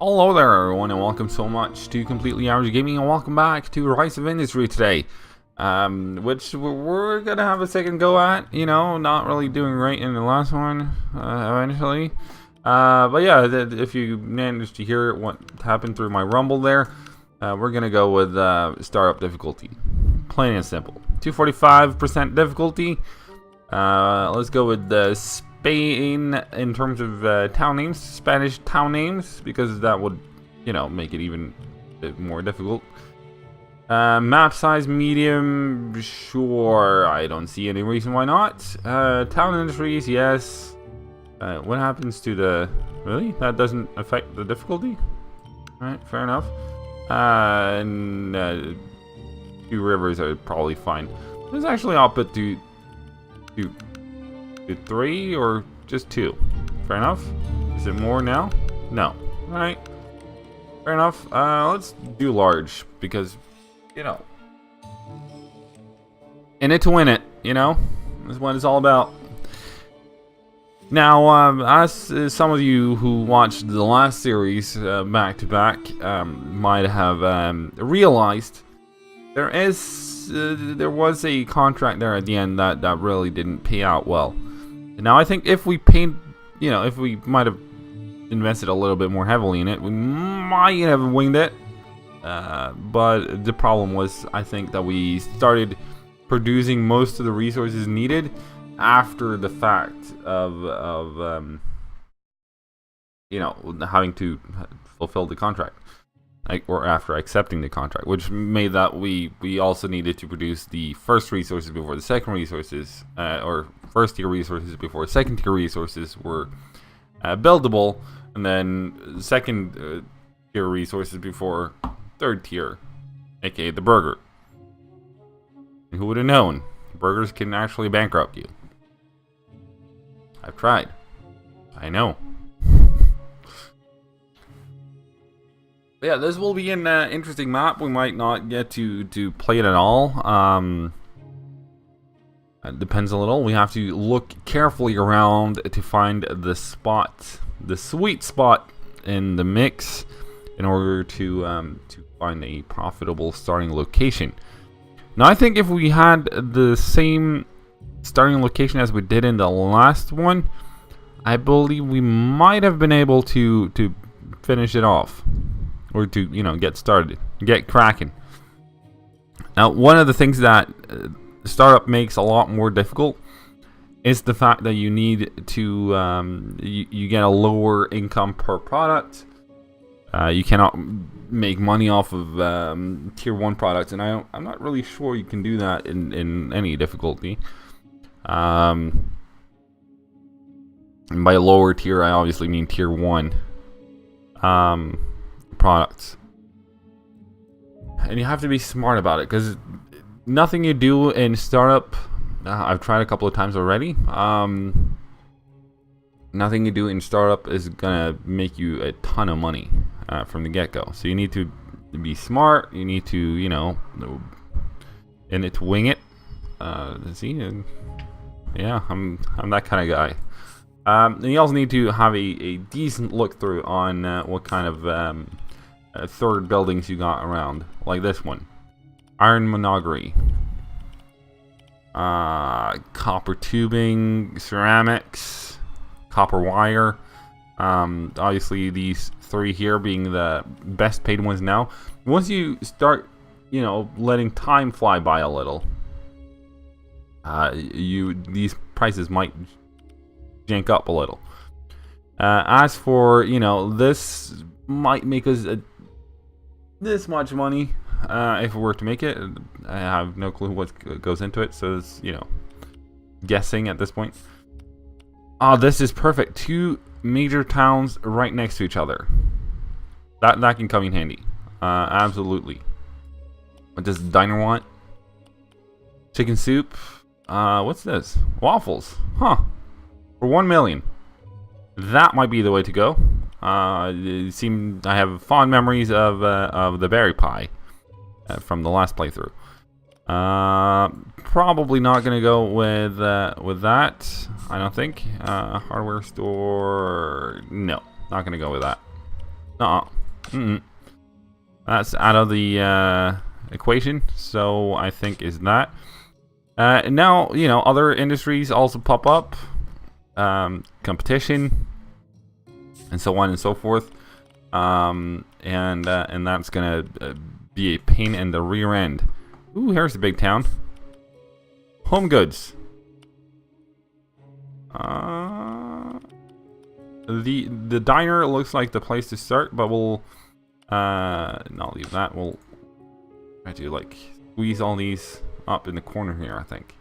Hello there everyone and welcome so much to Completely Average Gaming and welcome back to Rise of Industry today. Which we're gonna have a second go at, not really doing right in the last one, eventually. But yeah, if you managed to hear what happened through my rumble there, we're gonna go with startup difficulty. Plain and simple. 245% difficulty. Let's go with the Spain in terms of town names, Spanish town names, because that would, make it even a bit more difficult. Map size medium, sure, I don't see any reason why not. Town industries, yes. What happens to the... Really? That doesn't affect the difficulty? Alright, fair enough. Two rivers are probably fine. Let's actually up it to 3 or just 2. Fair enough. Is it more now? No. Alright. Fair enough. Let's do large because, in it to win it, That's what it's all about. Now, as some of you who watched the last series back to back might have realized, there was a contract there at the end that really didn't pay out well. Now I think if we paid, if we might have invested a little bit more heavily in it, we might have winged it. But the problem was, I think, that we started producing most of the resources needed after the fact of having to fulfill the contract. Or after accepting the contract, which made that we also needed to produce the first resources before the second resources, or first tier resources before second tier resources were buildable, and then second tier resources before third tier, aka the burger. And who would have known? Burgers can actually bankrupt you. I've tried. I know. Yeah, this will be an interesting map. We might not get to play it at all. It depends a little. We have to look carefully around to find the spot, the sweet spot in the mix, in order to find a profitable starting location. Now, I think if we had the same starting location as we did in the last one, I believe we might have been able to finish it off. Or to, get started, get cracking. Now, one of the things that startup makes a lot more difficult is the fact that you need to, you get a lower income per product. You cannot make money off of tier 1 products, and I'm not really sure you can do that in any difficulty. And by lower tier, I obviously mean tier 1. Products, and you have to be smart about it, because nothing you do in startup, I've tried a couple of times already, nothing you do in startup is gonna make you a ton of money from the get-go. So you need to be smart. You need to, and it's wing it. See, yeah, I'm that kind of guy. And you also need to have a decent look through on what kind of third buildings you got around, like this one. Iron Monogery, copper tubing, ceramics, copper wire. Obviously these 3 here being the best paid ones now. Once you start, letting time fly by a little, these prices might jank up a little. As for, this might make us this much money if we were to make it. I have no clue what goes into it, so it's, guessing at this point. Oh, this is perfect. 2 major towns right next to each other. That can come in handy. Absolutely. What does the diner want? Chicken soup. What's this? Waffles. Huh. For 1 million. That might be the way to go. I have fond memories of the berry pie from the last playthrough. Probably not gonna go with that. I don't think. Hardware store. No, not gonna go with that. No. That's out of the equation. So I think is that. Now, you know, other industries also pop up. Competition. And so on and so forth. And that's going to be a pain in the rear end. Ooh, here's the big town. Home goods. The diner looks like the place to start, but we'll not leave that. We'll try to like squeeze all these up in the corner here, I think,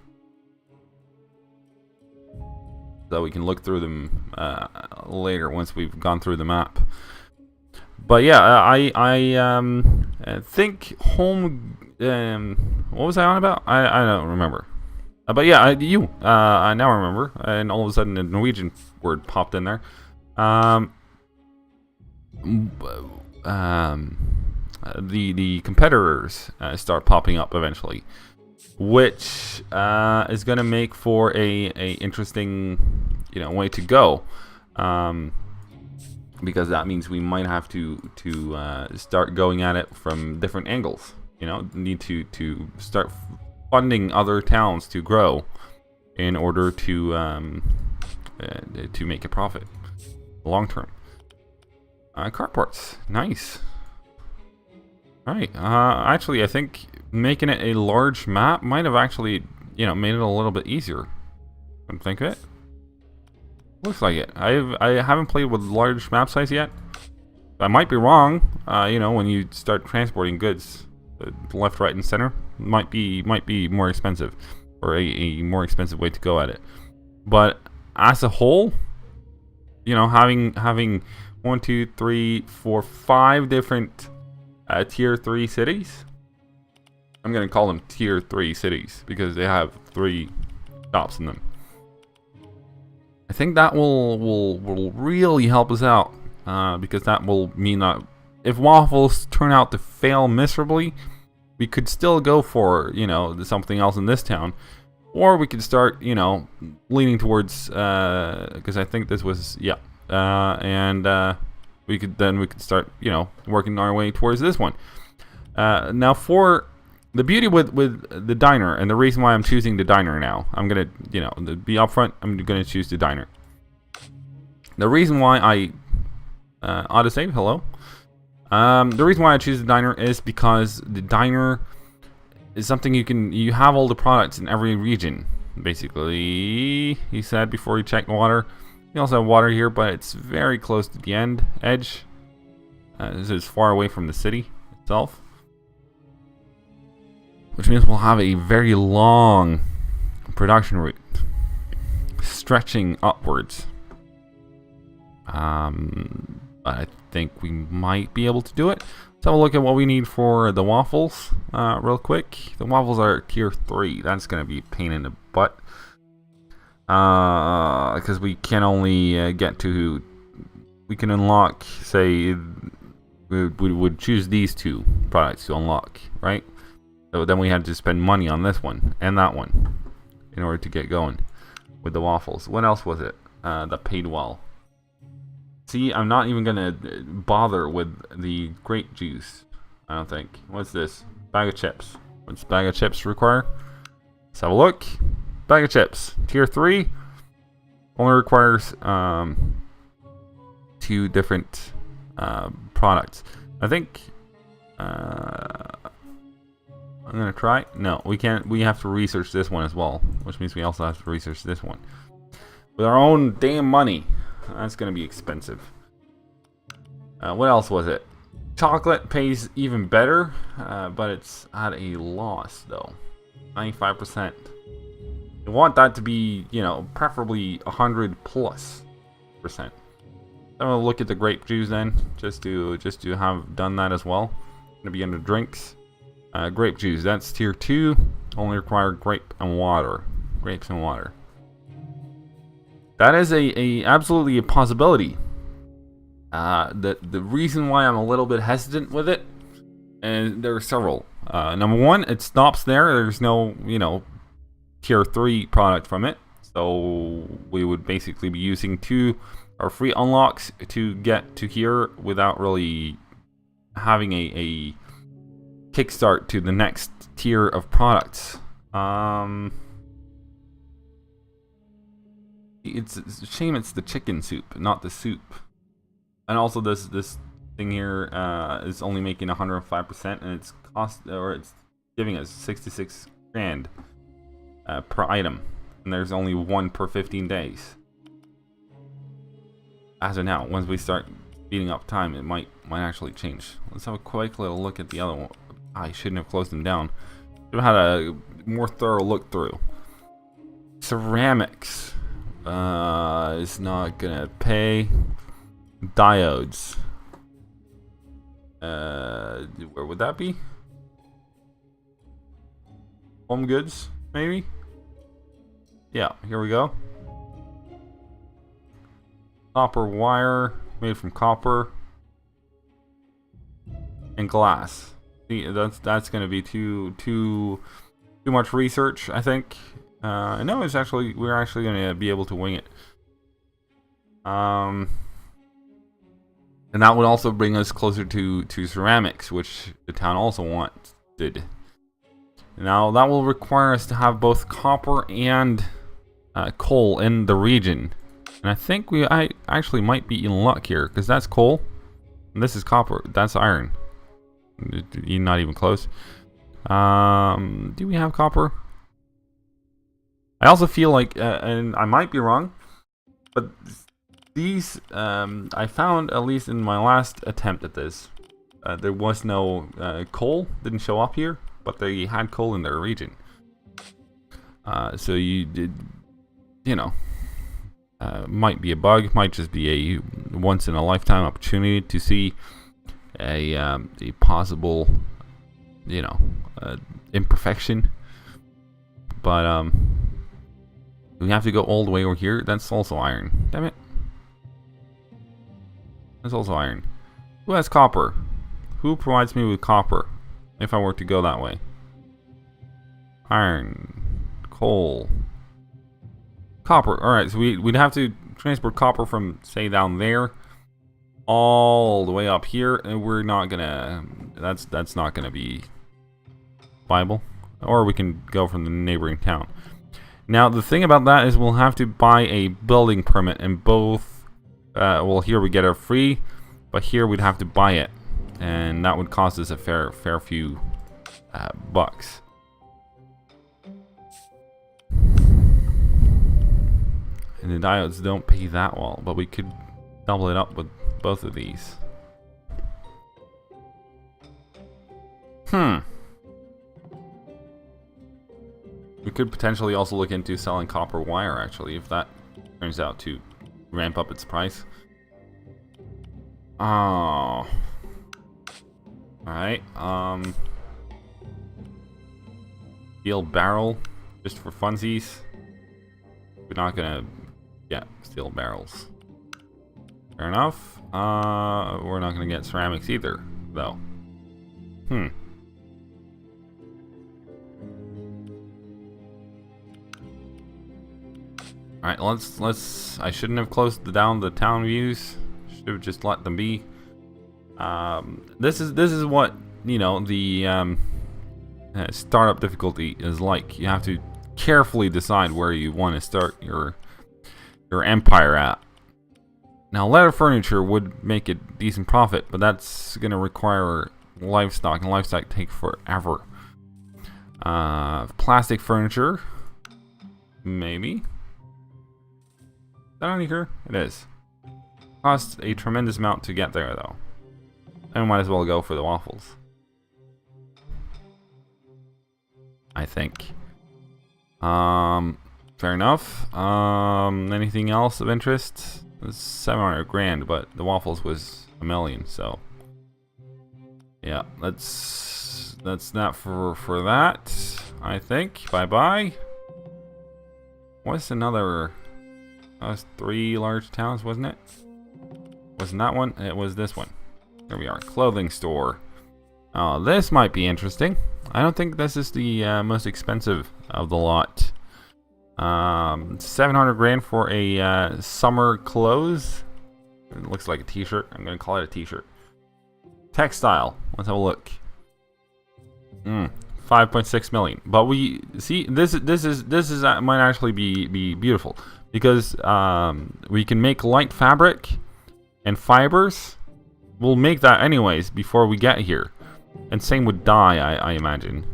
so we can look through them later once we've gone through the map. But yeah, I think home. What was I on about? I don't remember. But yeah, I now remember, and all of a sudden a Norwegian word popped in there. The competitors start popping up eventually, which is going to make for a interesting, you know, way to go, because that means we might have to start going at it from different angles. You know, need to start funding other towns to grow in order to make a profit long term. Car parts, nice. All right, actually, I think making it a large map might have actually, you know, made it a little bit easier. Couldn't think of it. Looks like it. I haven't played with large map size yet. I might be wrong. You know, when you start transporting goods left, right, and center, might be more expensive, or a more expensive way to go at it. But as a whole, you know, having 1, 2, 3, 4, 5 different tier 3 cities. I'm gonna call them tier 3 cities because they have 3 shops in them. I think that will really help us out, because that will mean that if waffles turn out to fail miserably, we could still go for, you know, something else in this town, or we could start, you know, leaning towards, because I think this was, yeah, we could start, you know, working our way towards this one. Now, for the beauty with the diner, and the reason why I'm choosing the diner now, I'm gonna, you know, be upfront. I'm gonna choose the diner. The reason why I autosave, hello. The reason why I choose the diner is because the diner is something you have all the products in every region, basically. He said before he checked water. You also have water here, but it's very close to the edge. This is far away from the city itself, which means we'll have a very long production route stretching upwards. I think we might be able to do it. Let's have a look at what we need for the waffles real quick. The waffles are tier 3. That's going to be a pain in the butt. Because we can only get to... We can unlock, say... We would choose these 2 products to unlock, right? So then we had to spend money on this one and that one in order to get going with the waffles. What else was it that paid well? See, I'm not even gonna bother with the grape juice, I don't think. What's this? Bag of chips. What's bag of chips require? Let's have a look. Bag of chips. Tier 3 only requires 2 different products. I think I'm gonna try. No, we can't. We have to research this one as well, which means we also have to research this one with our own damn money. That's gonna be expensive. What else was it? Chocolate pays even better, but it's at a loss though. 95%. You want that to be, you know, preferably 100+%. I'm gonna look at the grape juice then, just to have done that as well. Gonna be under drinks. Grape juice, that's tier 2. Only require grape and water. Grapes and water. That is absolutely a possibility. The reason why I'm a little bit hesitant with it, and there are several. Number one, it stops there. There's no, you know, tier 3 product from it. So we would basically be using 2 or free unlocks to get to here without really having a kickstart to the next tier of products. It's a shame it's the chicken soup, not the soup. And also this thing here is only making 105%, and it's giving us 66 grand per item, and there's only one per 15 days. As of now, once we start speeding up time, it might actually change. Let's have a quick little look at the other one. I shouldn't have closed them down. Should have had a more thorough look through. Ceramics is not gonna pay. Diodes. Where would that be? Home goods, maybe? Yeah, here we go. Copper wire, made from copper. And glass. See, that's gonna be too much research, I think. No, we're actually gonna be able to wing it. And that would also bring us closer to ceramics, which the town also wanted. Now that will require us to have both copper and coal in the region, and I think I actually might be in luck here, because that's coal and this is copper. That's iron. You're not even close. Do we have copper? I also feel like, and I might be wrong, but these I found, at least in my last attempt at this, there was no coal, didn't show up here, but they had coal in their region. So you did, might be a bug, might just be a once in a lifetime opportunity to see a possible, imperfection. But we have to go all the way over here. That's also iron. Damn it. That's also iron. Who has copper? Who provides me with copper if I were to go that way? Iron, coal, copper. Alright, so we'd have to transport copper from, say, down there all the way up here, and we're not gonna, that's not gonna be viable. Or we can go from the neighboring town. Now the thing about that is we'll have to buy a building permit, and both well, here we get it free, but here we'd have to buy it, and that would cost us a fair few bucks. And the diodes don't pay that well, but we could double it up with both of these. We could potentially also look into selling copper wire, actually, if that turns out to ramp up its price. Oh. Alright, steel barrel, just for funsies. We're not gonna get steel barrels. Fair enough. We're not gonna get ceramics either, though. Alright, let's I shouldn't have closed down the town views. Should have just let them be. This is what, the startup difficulty is like. You have to carefully decide where you want to start your empire at. Now, leather furniture would make a decent profit, but that's going to require livestock, and livestock take forever. Plastic furniture, maybe. Is that on here? It is. Costs a tremendous amount to get there, though. I might as well go for the waffles, I think. Fair enough. Anything else of interest? It's 700 grand, but the waffles was $1 million, so yeah, that's that for that, I think. Bye bye. What's another? That was 3 large towns, wasn't it? Wasn't that one? It was this one. Here we are. Clothing store. Oh, this might be interesting. I don't think this is the most expensive of the lot. 700 grand for a summer clothes It looks like a t-shirt. I'm gonna call it a t-shirt. Textile. Let's have a look. 5.6 million. But we see this might actually be beautiful because we can make light fabric and fibers. We'll make that anyways before we get here, and same with dye. I imagine.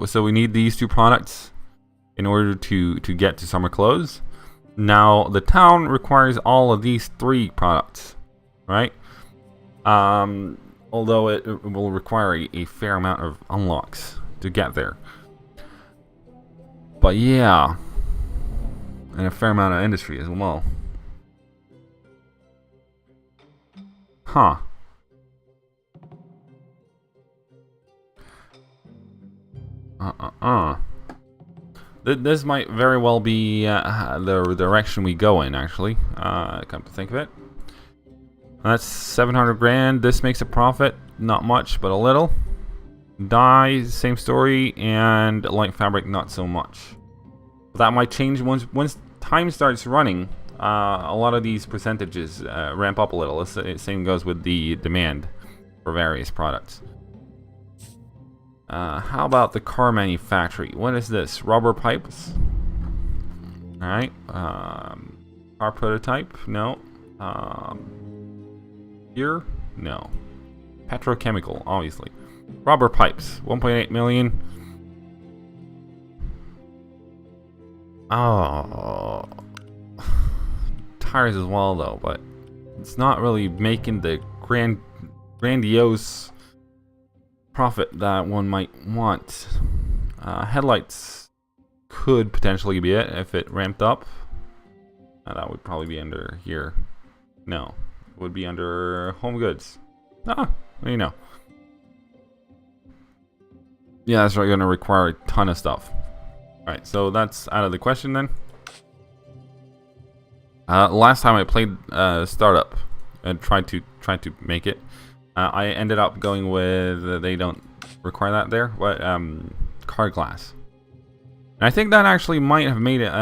So we need these two products in order to get to summer clothes. Now the town requires all of these three products, right? Although it will require a fair amount of unlocks to get there. But yeah, and a fair amount of industry as well. Huh. This might very well be the direction we go in, actually. Come to think of it. That's 700 grand. This makes a profit. Not much, but a little. Dye, same story. And light fabric, not so much. That might change once time starts running. A lot of these percentages ramp up a little. The same goes with the demand for various products. How about the car manufacturing? What is this? Rubber pipes? Alright. Car prototype? No. Here? No. Petrochemical, obviously. Rubber pipes. 1.8 million. Oh. Tires as well, though, but it's not really making the grandiose profit that one might want. Headlights could potentially be it if it ramped up. That would probably be under here. No, it would be under home goods. What do you know? Yeah, that's going to require a ton of stuff. Alright, so that's out of the question then. Last time I played Startup and tried to make it, I ended up going with they don't require that there, but car glass. And I think that actually might have made it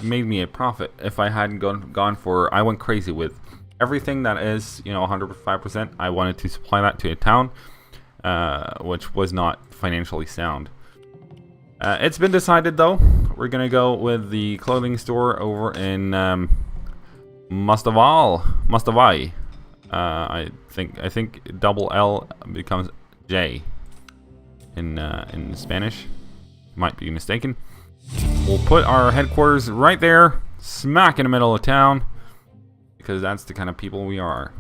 made me a profit if I hadn't gone for. I went crazy with everything that is 105%. I wanted to supply that to a town, which was not financially sound. It's been decided though. We're gonna go with the clothing store over in Mustavai. I think double L becomes J in Spanish. Might be mistaken. We'll put our headquarters right there, smack in the middle of town, because that's the kind of people we are.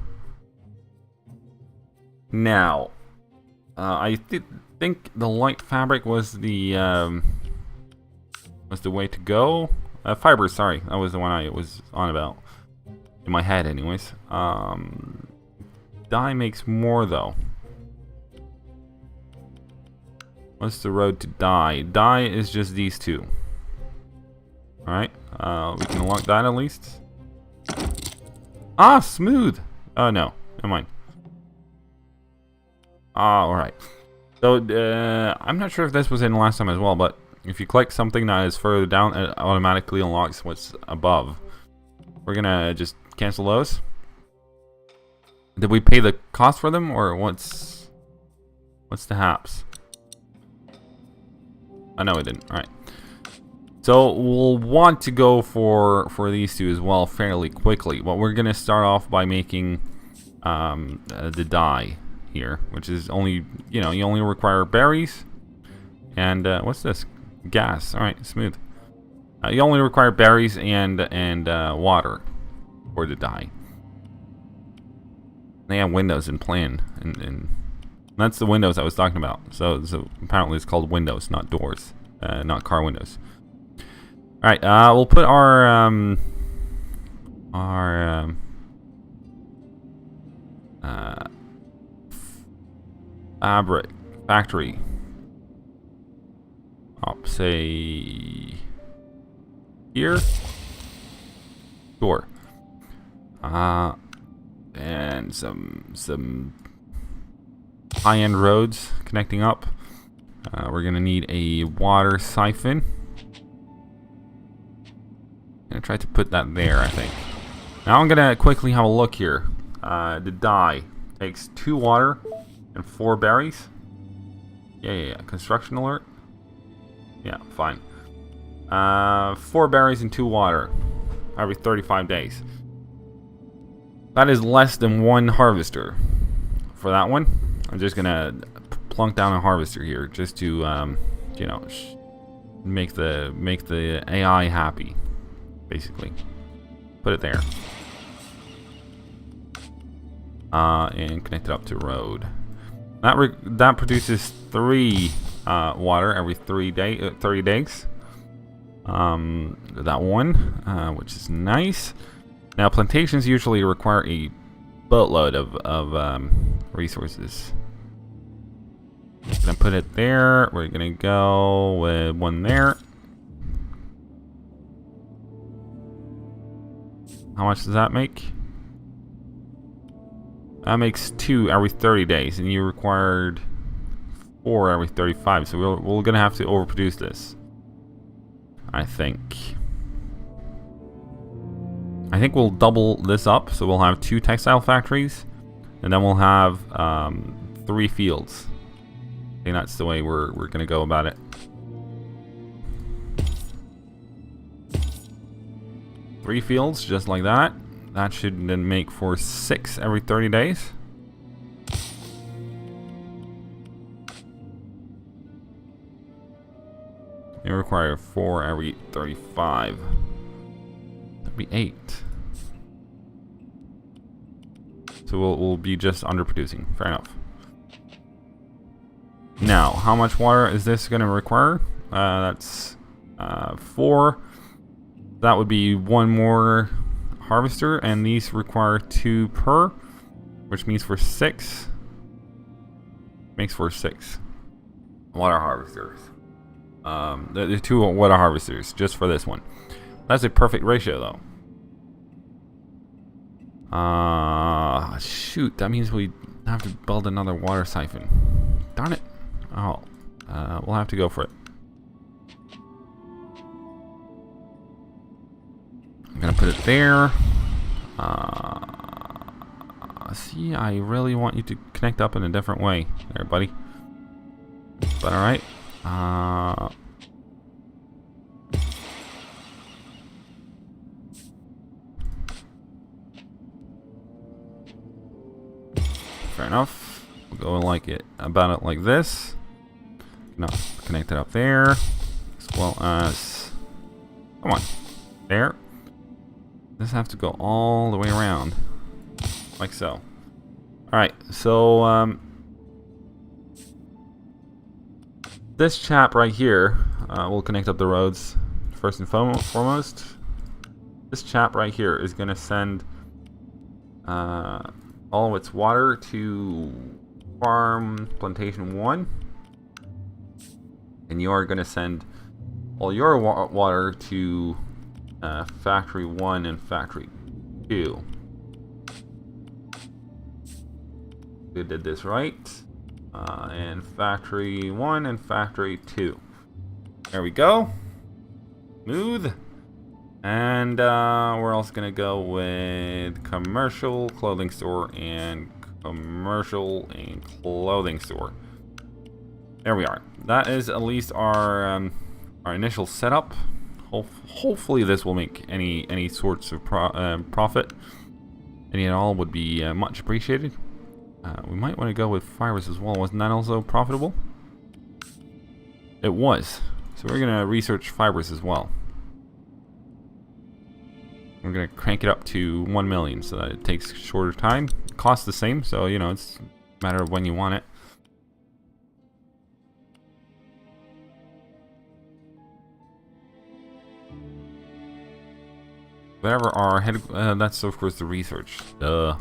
Now, I think the light fabric was the way to go. Fibers, sorry, that was the one I was on about in my head, anyways. Dye makes more though. What's the road to dye? Dye is just these two. Alright, we can unlock that at least. Ah, smooth! Oh no, never mind. Alright. So, I'm not sure if this was in last time as well, but if you click something that is further down, it automatically unlocks what's above. We're gonna just cancel those. Did we pay the cost for them, or what's the haps? Oh no, we didn't. Alright. So we'll want to go for these two as well fairly quickly. But we're gonna start off by making the dye here, which is only you only require berries and what's this? Gas. All right, smooth. You only require berries and water for the dye. They have windows in plan, and that's the windows I was talking about. So apparently it's called windows, not doors, not car windows. All right, we'll put our fabric factory up, say here. Sure. And some high-end roads connecting up. We're gonna need a water siphon. gonna try to put that there, I think. Now I'm gonna quickly have a look here. The dye takes 2 water and 4 berries. Yeah. Construction alert. Yeah, fine. 4 berries and 2 water every 35 days. That is less than 1 harvester for that one. I'm just gonna plunk down a harvester here just to, you know, make the AI happy, basically. Put it there. And connect it up to road. That produces 3 water every 30 days. That one, which is nice. Now plantations usually require a boatload of resources. Gonna put it there. We're gonna go with 1 there. How much does that make? That makes 2 every 30 days, and you required 4 every 35. So we're gonna have to overproduce this, I think. I think we'll double this up, so we'll have 2 textile factories, and then we'll have 3 fields. I think that's the way we're gonna go about it. 3 fields, just like that. That should then make for 6 every 30 days. You require 4 every 35. That'd be 8. So we'll be just underproducing. Fair enough. Now, how much water is this going to require? That's 4. That would be 1 more harvester, and these require 2 per, which means for 6. Makes for 6 water harvesters. There's 2 water harvesters just for this one. That's a perfect ratio, though. Shoot, that means we have to build another water siphon. Darn it. Oh, we'll have to go for it. I'm gonna put it there. See, I really want you to connect up in a different way there, buddy. But alright. Fair enough. We'll go like it about it like this. No, connect it up there, as well as, come on, there. This have to go all the way around, like so. Alright, so this chap right here, we'll connect up the roads first and foremost. This chap right here is going to send all of its water to farm plantation 1. And you're going to send all your water to factory 1 and factory 2. We did this right. And factory 1 and factory 2. There we go. Smooth. And we're also going to go with commercial, clothing store, and commercial and clothing store. There we are. That is at least our initial setup. Hopefully this will make any sorts of profit. Any at all would be much appreciated. We might want to go with fibers as well. Wasn't that also profitable? It was. So we're going to research fibers as well. We're going to crank it up to 1 million so that it takes shorter time. It costs the same, so you know, it's a matter of when you want it. Whatever our head, that's of course the research. Duh.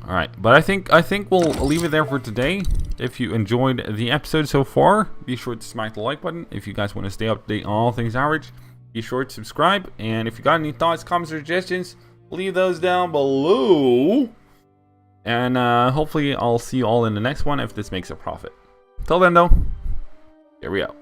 All right, but I think we'll leave it there for today. If you enjoyed the episode so far, be sure to smack the like button. If you guys want to stay up to date on all things average, be sure to subscribe. And if you got any thoughts, comments, or suggestions, leave those down below. And hopefully I'll see you all in the next one if this makes a profit. Till then though, here we go.